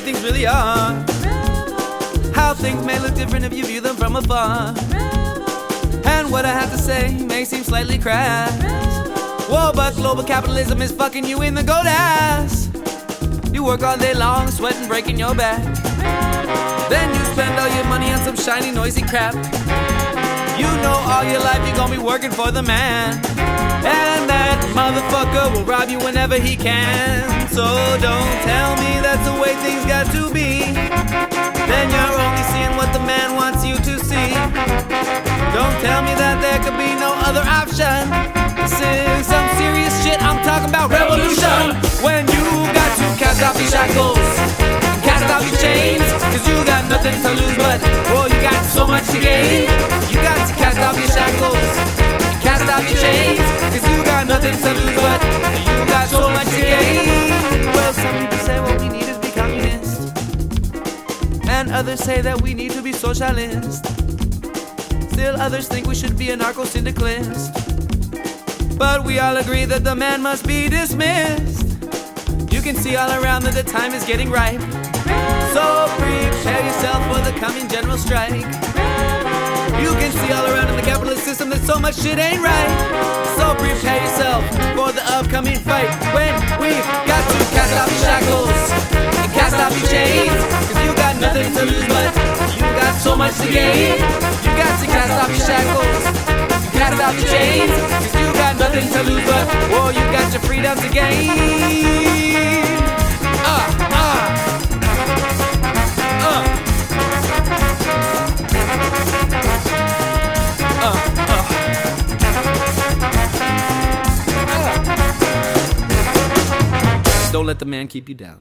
things really are, how things may look different if you view them from afar. And what I have to say may seem slightly crass. Whoa, but global capitalism is fucking you in the goat ass. You work all day long, sweating, breaking your back. Then you spend all your money on some shiny, noisy crap. You know all your life you're gonna be working for the man, and that motherfucker will rob you whenever he can. So don't tell me that's the way things got to be. Then you're only seeing what the man wants you to see. Don't tell me that there could be no other option. This is some serious shit, I'm talking about revolution. When you got to cast off your shackles, cast off your chains, cause you got nothing to lose, but oh, you got so much to gain. You got to cast off your shackles, cast off your chains, cause you got nothing to lose, but you got so much to gain. Well, some people say what we need is be communist, and others say that we need to be socialist. Still others think we should be a narco-syndicalist. But we all agree that the man must be dismissed. You can see all around that the time is getting ripe, so prepare yourself for the coming general strike. You can see all around in the capitalist system that so much shit ain't right, so prepare yourself for the upcoming fight. When we've got to cast off your shackles and cast off your chains, cause you got nothing to lose, but you got so much to gain. You got to cast off your shackles, cast off your chains, cause you got nothing to lose, but whoa, you got your freedom to gain. Don't let the man keep you down.